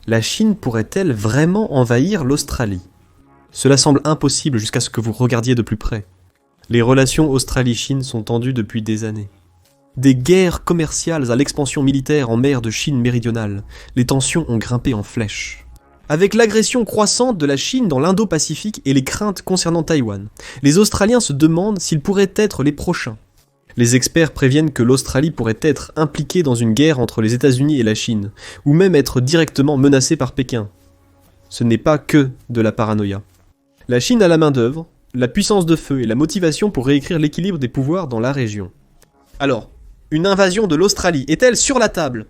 La Chine pourrait-elle vraiment envahir l'Australie? Cela semble impossible jusqu'à ce que vous regardiez de plus près. Les relations Australie-Chine sont tendues depuis des années. Des guerres commerciales à l'expansion militaire en mer de Chine méridionale, les tensions ont grimpé en flèche. Avec l'agression croissante de la Chine dans l'Indo-Pacifique et les craintes concernant Taïwan, les Australiens se demandent s'ils pourraient être les prochains. Les experts préviennent que l'Australie pourrait être impliquée dans une guerre entre les États-Unis et la Chine, ou même être directement menacée par Pékin. Ce n'est pas que de la paranoïa. La Chine a la main-d'œuvre, la puissance de feu et la motivation pour réécrire l'équilibre des pouvoirs dans la région. Alors, une invasion de l'Australie est-elle sur la table?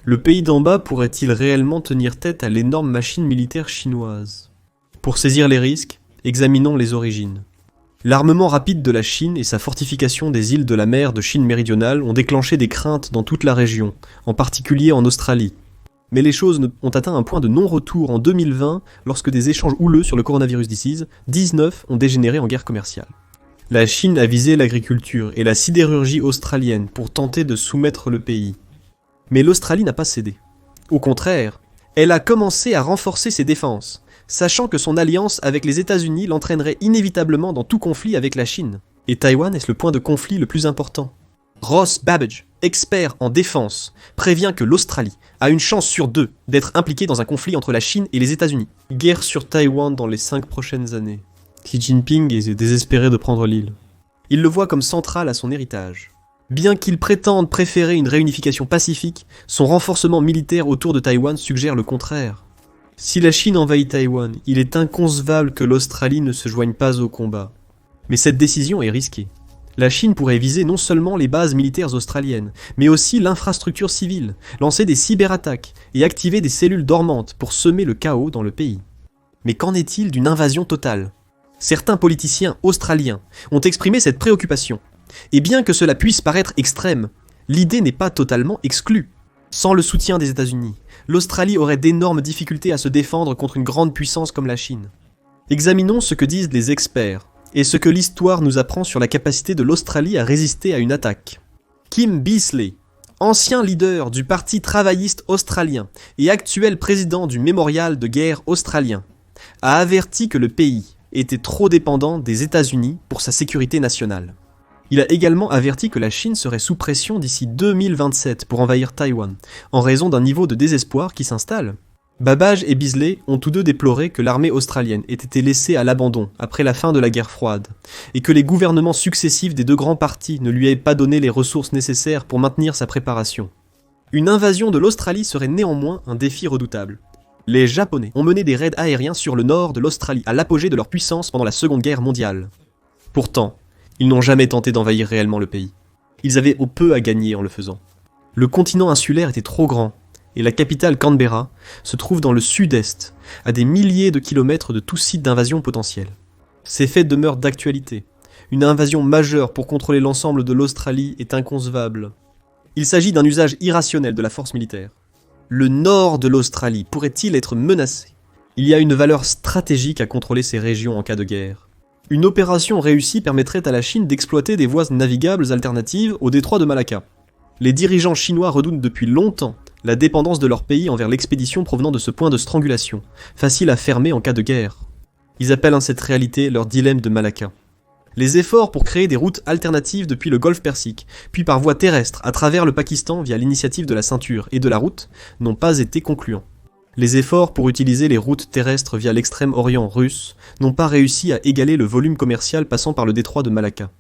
Le pays d'en bas pourrait-il réellement tenir tête à l'énorme machine militaire chinoise? Pour saisir les risques, examinons les origines. L'armement rapide de la Chine et sa fortification des îles de la mer de Chine méridionale ont déclenché des craintes dans toute la région, en particulier en Australie. Mais les choses ont atteint un point de non-retour en 2020 lorsque des échanges houleux sur le coronavirus disease, 19 ont dégénéré en guerre commerciale. La Chine a visé l'agriculture et la sidérurgie australienne pour tenter de soumettre le pays. Mais l'Australie n'a pas cédé. Au contraire, elle a commencé à renforcer ses défenses, sachant que son alliance avec les États-Unis l'entraînerait inévitablement dans tout conflit avec la Chine. Et Taïwan est le point de conflit le plus important. Ross Babbage, expert en défense, prévient que l'Australie a une chance sur 2 d'être impliquée dans un conflit entre la Chine et les États-Unis. Guerre sur Taïwan dans les 5 prochaines années. Xi Jinping est désespéré de prendre l'île. Il le voit comme central à son héritage. Bien qu'il prétende préférer une réunification pacifique, son renforcement militaire autour de Taïwan suggère le contraire. Si la Chine envahit Taïwan, il est inconcevable que l'Australie ne se joigne pas au combat. Mais cette décision est risquée. La Chine pourrait viser non seulement les bases militaires australiennes, mais aussi l'infrastructure civile, lancer des cyberattaques et activer des cellules dormantes pour semer le chaos dans le pays. Mais qu'en est-il d'une invasion totale? Certains politiciens australiens ont exprimé cette préoccupation. Et bien que cela puisse paraître extrême, l'idée n'est pas totalement exclue. Sans le soutien des États-Unis, l'Australie aurait d'énormes difficultés à se défendre contre une grande puissance comme la Chine. Examinons ce que disent les experts, et ce que l'histoire nous apprend sur la capacité de l'Australie à résister à une attaque. Kim Beazley, ancien leader du Parti travailliste australien et actuel président du Mémorial de guerre australien, a averti que le pays était trop dépendant des États-Unis pour sa sécurité nationale. Il a également averti que la Chine serait sous pression d'ici 2027 pour envahir Taïwan, en raison d'un niveau de désespoir qui s'installe. Babbage et Beazley ont tous deux déploré que l'armée australienne ait été laissée à l'abandon après la fin de la guerre froide, et que les gouvernements successifs des deux grands partis ne lui aient pas donné les ressources nécessaires pour maintenir sa préparation. Une invasion de l'Australie serait néanmoins un défi redoutable. Les Japonais ont mené des raids aériens sur le nord de l'Australie à l'apogée de leur puissance pendant la Seconde Guerre mondiale. Pourtant, ils n'ont jamais tenté d'envahir réellement le pays. Ils avaient peu à gagner en le faisant. Le continent insulaire était trop grand, et la capitale Canberra se trouve dans le sud-est, à des milliers de kilomètres de tout site d'invasion potentiel. Ces faits demeurent d'actualité. Une invasion majeure pour contrôler l'ensemble de l'Australie est inconcevable. Il s'agit d'un usage irrationnel de la force militaire. Le nord de l'Australie pourrait-il être menacé? Il y a une valeur stratégique à contrôler ces régions en cas de guerre. Une opération réussie permettrait à la Chine d'exploiter des voies navigables alternatives au détroit de Malacca. Les dirigeants chinois redoutent depuis longtemps la dépendance de leur pays envers l'expédition provenant de ce point de strangulation, facile à fermer en cas de guerre. Ils appellent en cette réalité leur dilemme de Malacca. Les efforts pour créer des routes alternatives depuis le golfe Persique, puis par voie terrestre à travers le Pakistan via l'initiative de la ceinture et de la route, n'ont pas été concluants. Les efforts pour utiliser les routes terrestres via l'extrême-orient russe n'ont pas réussi à égaler le volume commercial passant par le détroit de Malacca.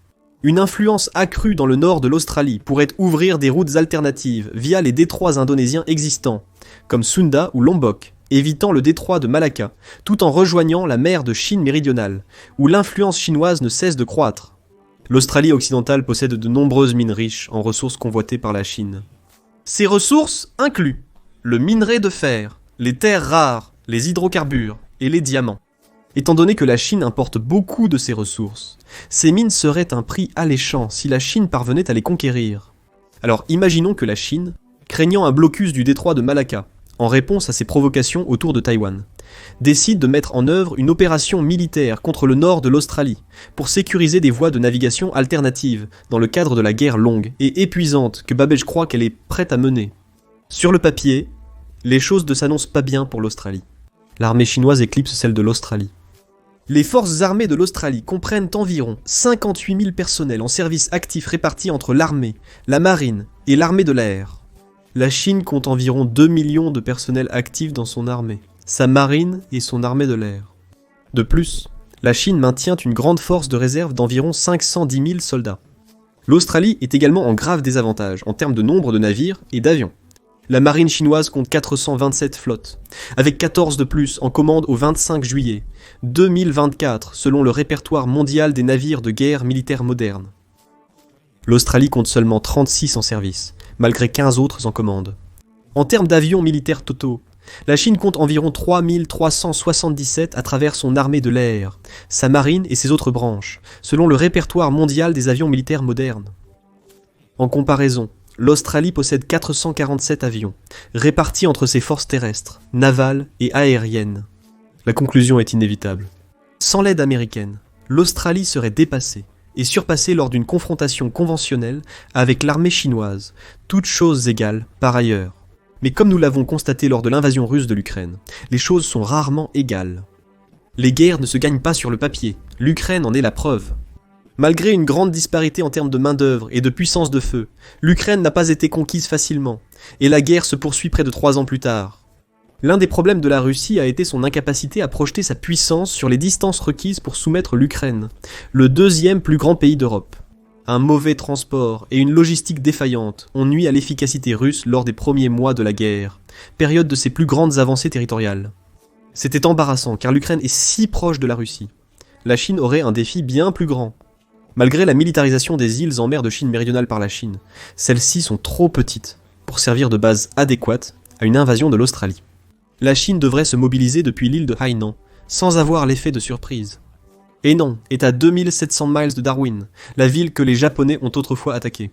Une influence accrue dans le nord de l'Australie pourrait ouvrir des routes alternatives via les détroits indonésiens existants, comme Sunda ou Lombok, évitant le détroit de Malacca, tout en rejoignant la mer de Chine méridionale, où l'influence chinoise ne cesse de croître. L'Australie occidentale possède de nombreuses mines riches en ressources convoitées par la Chine. Ces ressources incluent le minerai de fer, les terres rares, les hydrocarbures et les diamants. Étant donné que la Chine importe beaucoup de ces ressources, ces mines seraient un prix alléchant si la Chine parvenait à les conquérir. Alors imaginons que la Chine, craignant un blocus du détroit de Malacca, en réponse à ses provocations autour de Taïwan, décide de mettre en œuvre une opération militaire contre le nord de l'Australie pour sécuriser des voies de navigation alternatives dans le cadre de la guerre longue et épuisante que Babbage croit qu'elle est prête à mener. Sur le papier, Les choses ne s'annoncent pas bien pour l'Australie. L'armée chinoise éclipse celle de l'Australie. Les forces armées de l'Australie comprennent environ 58 000 personnels en service actif répartis entre l'armée, la marine et l'armée de l'air. La Chine compte environ 2 millions de personnels actifs dans son armée, sa marine et son armée de l'air. De plus, la Chine maintient une grande force de réserve d'environ 510 000 soldats. L'Australie est également en grave désavantage en termes de nombre de navires et d'avions. La marine chinoise compte 427 flottes, avec 14 de plus en commande au 25 juillet 2024 selon le répertoire mondial des navires de guerre militaires modernes. L'Australie compte seulement 36 en service, malgré 15 autres en commande. En termes d'avions militaires totaux, la Chine compte environ 3377 à travers son armée de l'air, sa marine et ses autres branches, selon le répertoire mondial des avions militaires modernes. En comparaison, l'Australie possède 447 avions, répartis entre ses forces terrestres, navales et aériennes. La conclusion est inévitable. Sans l'aide américaine, l'Australie serait dépassée et surpassée lors d'une confrontation conventionnelle avec l'armée chinoise, toutes choses égales par ailleurs. Mais comme nous l'avons constaté lors de l'invasion russe de l'Ukraine, les choses sont rarement égales. Les guerres ne se gagnent pas sur le papier, l'Ukraine en est la preuve. Malgré une grande disparité en termes de main-d'œuvre et de puissance de feu, l'Ukraine n'a pas été conquise facilement, et la guerre se poursuit près de 3 ans plus tard. L'un des problèmes de la Russie a été son incapacité à projeter sa puissance sur les distances requises pour soumettre l'Ukraine, le 2e plus grand pays d'Europe. Un mauvais transport et une logistique défaillante ont nui à l'efficacité russe lors des premiers mois de la guerre, période de ses plus grandes avancées territoriales. C'était embarrassant car l'Ukraine est si proche de la Russie. La Chine aurait un défi bien plus grand. Malgré la militarisation des îles en mer de Chine méridionale par la Chine, celles-ci sont trop petites pour servir de base adéquate à une invasion de l'Australie. La Chine devrait se mobiliser depuis l'île de Hainan, sans avoir l'effet de surprise. Henan est à 2700 miles de Darwin, la ville que les Japonais ont autrefois attaquée.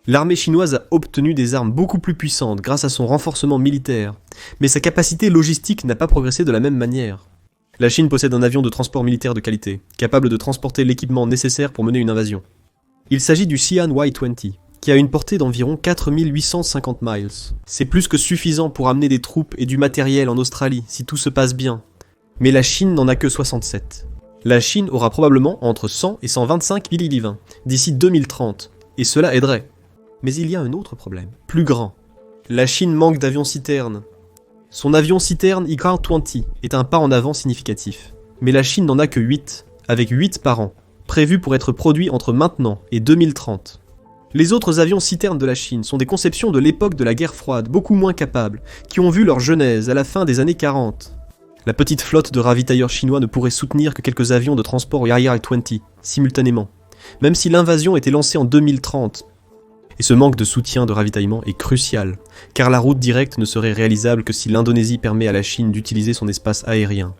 L'armée chinoise a obtenu des armes beaucoup plus puissantes grâce à son renforcement militaire, mais sa capacité logistique n'a pas progressé de la même manière. La Chine possède un avion de transport militaire de qualité, capable de transporter l'équipement nécessaire pour mener une invasion. Il s'agit du Xi'an Y-20, qui a une portée d'environ 4850 miles. C'est plus que suffisant pour amener des troupes et du matériel en Australie, si tout se passe bien. Mais la Chine n'en a que 67. La Chine aura probablement entre 100 et 125 millilivins d'ici 2030, et cela aiderait. Mais il y a un autre problème, plus grand. La Chine manque d'avions-citernes. Son avion-citerne IKR-20 est un pas en avant significatif. Mais la Chine n'en a que 8, avec 8 par an, prévus pour être produits entre maintenant et 2030. Les autres avions-citernes de la Chine sont des conceptions de l'époque de la guerre froide, beaucoup moins capables, qui ont vu leur genèse à la fin des années 40. La petite flotte de ravitailleurs chinois ne pourrait soutenir que quelques avions de transport IR-20 simultanément, même si l'invasion était lancée en 2030. Et ce manque de soutien de ravitaillement est crucial, car la route directe ne serait réalisable que si l'Indonésie permet à la Chine d'utiliser son espace aérien.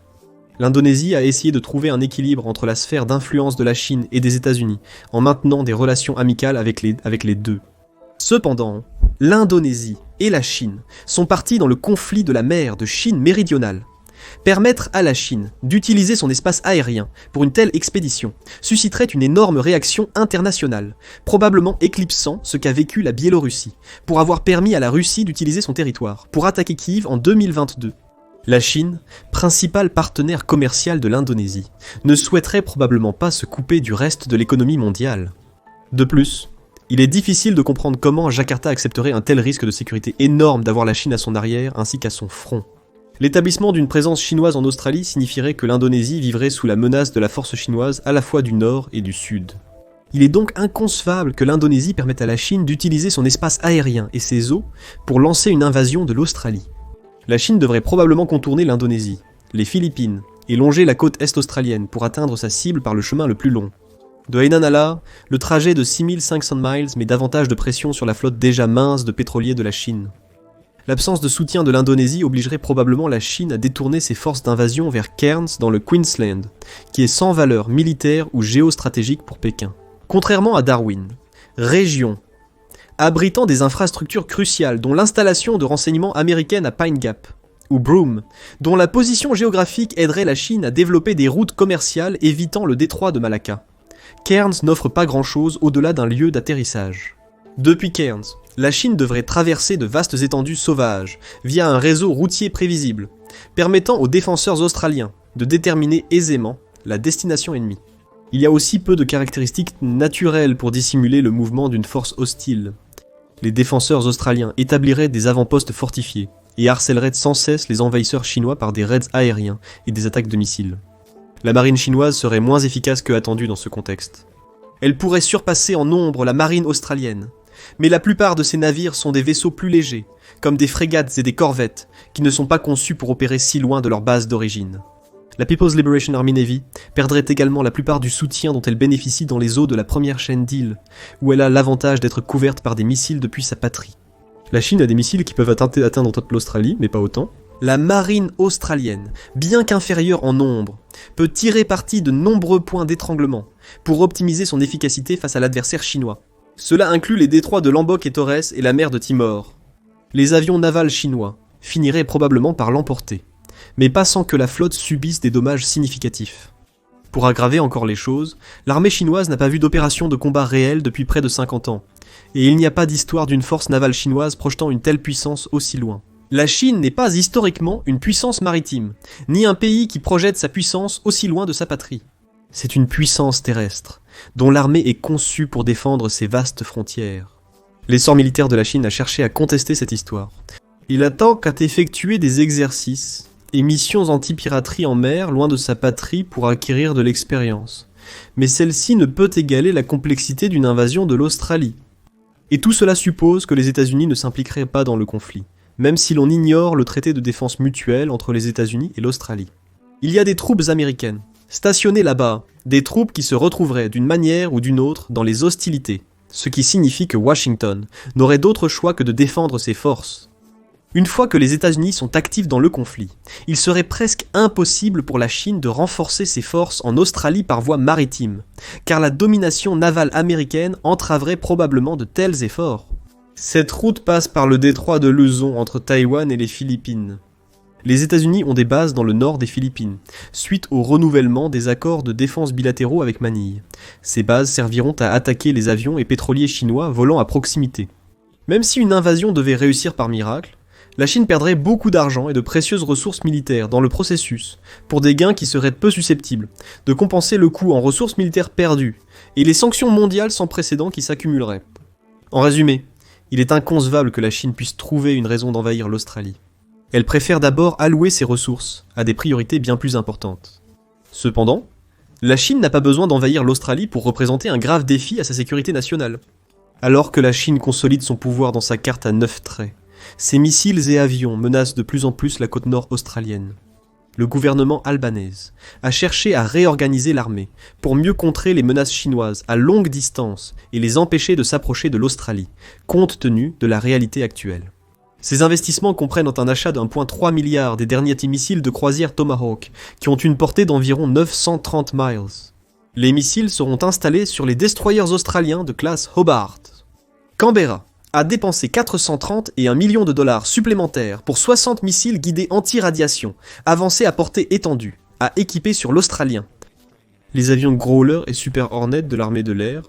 L'Indonésie a essayé de trouver un équilibre entre la sphère d'influence de la Chine et des États-Unis, en maintenant des relations amicales avec les deux. Cependant, l'Indonésie et la Chine sont partis dans le conflit de la mer de Chine méridionale. Permettre à la Chine d'utiliser son espace aérien pour une telle expédition susciterait une énorme réaction internationale, probablement éclipsant ce qu'a vécu la Biélorussie, pour avoir permis à la Russie d'utiliser son territoire pour attaquer Kiev en 2022. La Chine, principal partenaire commercial de l'Indonésie, ne souhaiterait probablement pas se couper du reste de l'économie mondiale. De plus, il est difficile de comprendre comment Jakarta accepterait un tel risque de sécurité énorme d'avoir la Chine à son arrière ainsi qu'à son front. L'établissement d'une présence chinoise en Australie signifierait que l'Indonésie vivrait sous la menace de la force chinoise à la fois du nord et du sud. Il est donc inconcevable que l'Indonésie permette à la Chine d'utiliser son espace aérien et ses eaux pour lancer une invasion de l'Australie. La Chine devrait probablement contourner l'Indonésie, les Philippines, et longer la côte est australienne pour atteindre sa cible par le chemin le plus long. De Hainan à là, le trajet de 6500 miles met davantage de pression sur la flotte déjà mince de pétroliers de la Chine. L'absence de soutien de l'Indonésie obligerait probablement la Chine à détourner ses forces d'invasion vers Cairns dans le Queensland, qui est sans valeur militaire ou géostratégique pour Pékin. Contrairement à Darwin, région abritant des infrastructures cruciales dont l'installation de renseignements américaines à Pine Gap, ou Broome, dont la position géographique aiderait la Chine à développer des routes commerciales évitant le détroit de Malacca. Cairns n'offre pas grand-chose au-delà d'un lieu d'atterrissage. Depuis Cairns, La Chine devrait traverser de vastes étendues sauvages, via un réseau routier prévisible, permettant aux défenseurs australiens de déterminer aisément la destination ennemie. Il y a aussi peu de caractéristiques naturelles pour dissimuler le mouvement d'une force hostile. Les défenseurs australiens établiraient des avant-postes fortifiés et harcèleraient sans cesse les envahisseurs chinois par des raids aériens et des attaques de missiles. La marine chinoise serait moins efficace que attendu dans ce contexte. Elle pourrait surpasser en nombre la marine australienne, mais la plupart de ces navires sont des vaisseaux plus légers, comme des frégates et des corvettes, qui ne sont pas conçus pour opérer si loin de leur base d'origine. La People's Liberation Army Navy perdrait également la plupart du soutien dont elle bénéficie dans les eaux de la première chaîne d'îles, où elle a l'avantage d'être couverte par des missiles depuis sa patrie. La Chine a des missiles qui peuvent atteindre toute l'Australie, mais pas autant. La marine australienne, bien qu'inférieure en nombre, peut tirer parti de nombreux points d'étranglement pour optimiser son efficacité face à l'adversaire chinois. Cela inclut les détroits de Lombok et Torres et la mer de Timor. Les avions navals chinois finiraient probablement par l'emporter, mais pas sans que la flotte subisse des dommages significatifs. Pour aggraver encore les choses, l'armée chinoise n'a pas vu d'opération de combat réelle depuis près de 50 ans, et il n'y a pas d'histoire d'une force navale chinoise projetant une telle puissance aussi loin. La Chine n'est pas historiquement une puissance maritime, ni un pays qui projette sa puissance aussi loin de sa patrie. C'est une puissance terrestre, dont l'armée est conçue pour défendre ses vastes frontières. L'essor militaire de la Chine a cherché à contester cette histoire. Il attend qu'à effectuer des exercices et missions anti-piraterie en mer loin de sa patrie pour acquérir de l'expérience. Mais celle-ci ne peut égaler la complexité d'une invasion de l'Australie. Et tout cela suppose que les États-Unis ne s'impliqueraient pas dans le conflit, même si l'on ignore le traité de défense mutuelle entre les États-Unis et l'Australie. Il y a des troupes américaines stationnées là-bas, des troupes qui se retrouveraient d'une manière ou d'une autre dans les hostilités, ce qui signifie que Washington n'aurait d'autre choix que de défendre ses forces. Une fois que les États-Unis sont actifs dans le conflit, il serait presque impossible pour la Chine de renforcer ses forces en Australie par voie maritime, car la domination navale américaine entraverait probablement de tels efforts. Cette route passe par le détroit de Luzon entre Taïwan et les Philippines. Les États-Unis ont des bases dans le nord des Philippines, suite au renouvellement des accords de défense bilatéraux avec Manille. Ces bases serviront à attaquer les avions et pétroliers chinois volant à proximité. Même si une invasion devait réussir par miracle, la Chine perdrait beaucoup d'argent et de précieuses ressources militaires dans le processus, pour des gains qui seraient peu susceptibles de compenser le coût en ressources militaires perdues, et les sanctions mondiales sans précédent qui s'accumuleraient. En résumé, il est inconcevable que la Chine puisse trouver une raison d'envahir l'Australie. Elle préfère d'abord allouer ses ressources à des priorités bien plus importantes. Cependant, la Chine n'a pas besoin d'envahir l'Australie pour représenter un grave défi à sa sécurité nationale. Alors que la Chine consolide son pouvoir dans sa carte à 9 traits, ses missiles et avions menacent de plus en plus la côte nord australienne. Le gouvernement albanais a cherché à réorganiser l'armée pour mieux contrer les menaces chinoises à longue distance et les empêcher de s'approcher de l'Australie, compte tenu de la réalité actuelle. Ces investissements comprennent un achat d'1,3 milliard des derniers missiles de croisière Tomahawk, qui ont une portée d'environ 930 miles. Les missiles seront installés sur les destroyers australiens de classe Hobart. Canberra a dépensé 430 et $1 million supplémentaires pour 60 missiles guidés anti-radiation, avancés à portée étendue, à équiper sur l'Australien. Les avions Growler et Super Hornet de l'armée de l'air,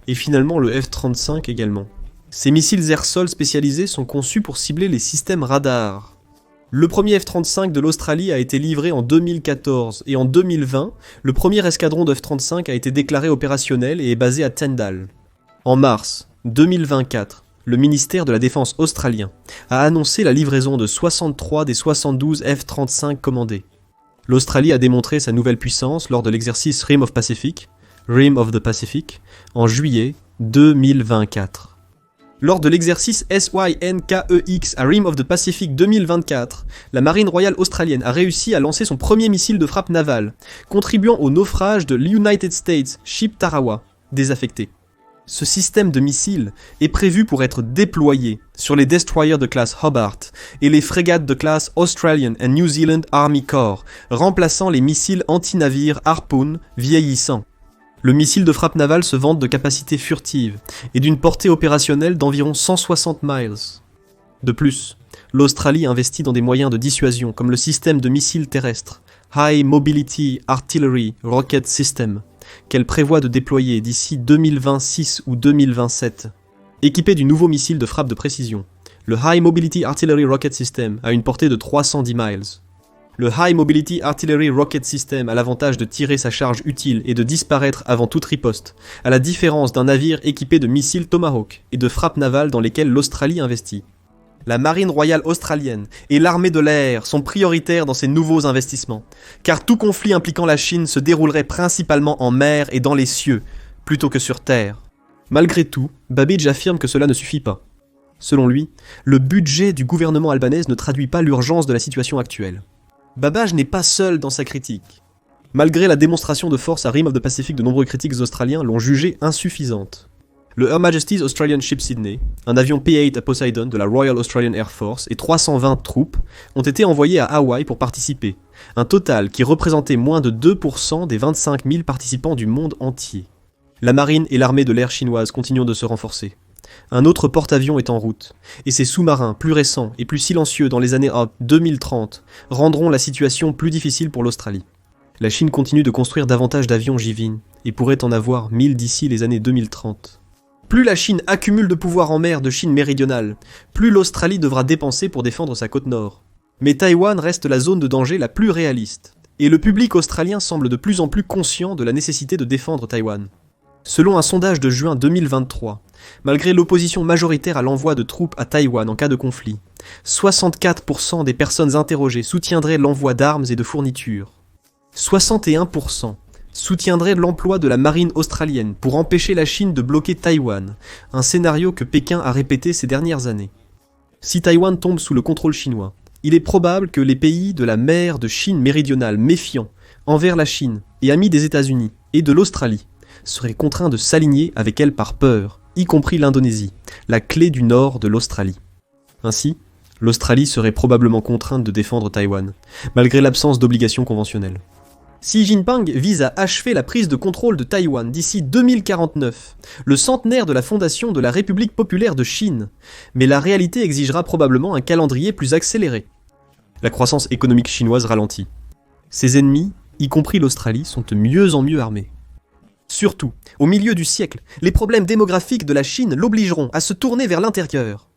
et finalement le F-35 également. Ces missiles air-sol spécialisés sont conçus pour cibler les systèmes radars. Le premier F-35 de l'Australie a été livré en 2014 et en 2020, le premier escadron de F-35 a été déclaré opérationnel et est basé à Tyndall. En mars 2024, le ministère de la Défense australien a annoncé la livraison de 63 des 72 F-35 commandés. L'Australie a démontré sa nouvelle puissance lors de l'exercice Rim of the Pacific, en juillet 2024. Lors de l'exercice SYNKEX à Rim of the Pacific 2024, la marine royale australienne a réussi à lancer son premier missile de frappe navale, contribuant au naufrage de l'United States Ship Tarawa, désaffecté. Ce système de missiles est prévu pour être déployé sur les destroyers de classe Hobart et les frégates de classe Australian and New Zealand Army Corps, remplaçant les missiles anti-navires Harpoon vieillissants. Le missile de frappe navale se vante de capacités furtives et d'une portée opérationnelle d'environ 160 miles. De plus, l'Australie investit dans des moyens de dissuasion comme le système de missiles terrestres High Mobility Artillery Rocket System, qu'elle prévoit de déployer d'ici 2026 ou 2027, équipé du nouveau missile de frappe de précision, le High Mobility Artillery Rocket System a une portée de 310 miles. Le High Mobility Artillery Rocket System a l'avantage de tirer sa charge utile et de disparaître avant toute riposte, à la différence d'un navire équipé de missiles Tomahawk et de frappes navales dans lesquelles l'Australie investit. La Marine royale australienne et l'armée de l'air sont prioritaires dans ces nouveaux investissements, car tout conflit impliquant la Chine se déroulerait principalement en mer et dans les cieux, plutôt que sur terre. Malgré tout, Babbage affirme que cela ne suffit pas. Selon lui, le budget du gouvernement albanais ne traduit pas l'urgence de la situation actuelle. Babbage n'est pas seul dans sa critique. Malgré la démonstration de force à Rim of the Pacific, de nombreux critiques australiens l'ont jugée insuffisante. Le Her Majesty's Australian Ship Sydney, un avion P-8 à Poseidon de la Royal Australian Air Force et 320 troupes ont été envoyés à Hawaï pour participer, un total qui représentait moins de 2% des 25 000 participants du monde entier. La marine et l'armée de l'air chinoise continuent de se renforcer. Un autre porte-avions est en route, et ces sous-marins plus récents et plus silencieux dans les années 2030 rendront la situation plus difficile pour l'Australie. La Chine continue de construire davantage d'avions J-20 et pourrait en avoir 1000 d'ici les années 2030. Plus la Chine accumule de pouvoir en mer de Chine méridionale, plus l'Australie devra dépenser pour défendre sa côte nord. Mais Taïwan reste la zone de danger la plus réaliste, et le public australien semble de plus en plus conscient de la nécessité de défendre Taïwan. Selon un sondage de juin 2023, malgré l'opposition majoritaire à l'envoi de troupes à Taïwan en cas de conflit, 64% des personnes interrogées soutiendraient l'envoi d'armes et de fournitures. 61% soutiendraient l'emploi de la marine australienne pour empêcher la Chine de bloquer Taïwan, un scénario que Pékin a répété ces dernières années. Si Taïwan tombe sous le contrôle chinois, il est probable que les pays de la mer de Chine méridionale méfiants envers la Chine et amis des États-Unis et de l'Australie seraient contraints de s'aligner avec elle par peur, y compris l'Indonésie, la clé du nord de l'Australie. Ainsi, l'Australie serait probablement contrainte de défendre Taïwan, malgré l'absence d'obligations conventionnelles. Xi Jinping vise à achever la prise de contrôle de Taïwan d'ici 2049, le centenaire de la fondation de la République populaire de Chine, mais la réalité exigera probablement un calendrier plus accéléré. La croissance économique chinoise ralentit. Ses ennemis, y compris l'Australie, sont de mieux en mieux armés. Surtout, au milieu du siècle, les problèmes démographiques de la Chine l'obligeront à se tourner vers l'intérieur.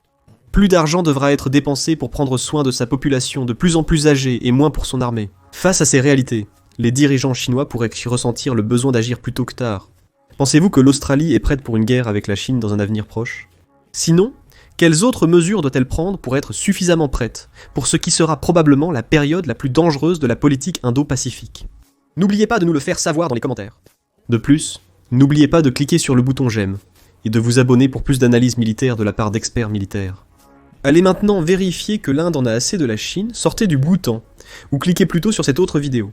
Plus d'argent devra être dépensé pour prendre soin de sa population de plus en plus âgée et moins pour son armée. Face à ces réalités, les dirigeants chinois pourraient ressentir le besoin d'agir plus tôt que tard. Pensez-vous que l'Australie est prête pour une guerre avec la Chine dans un avenir proche ? Sinon, quelles autres mesures doit-elle prendre pour être suffisamment prête pour ce qui sera probablement la période la plus dangereuse de la politique indo-pacifique ? N'oubliez pas de nous le faire savoir dans les commentaires. De plus, n'oubliez pas de cliquer sur le bouton j'aime et de vous abonner pour plus d'analyses militaires de la part d'experts militaires. Allez maintenant vérifier que l'Inde en a assez de la Chine, sortez du Bhoutan, ou cliquez plutôt sur cette autre vidéo.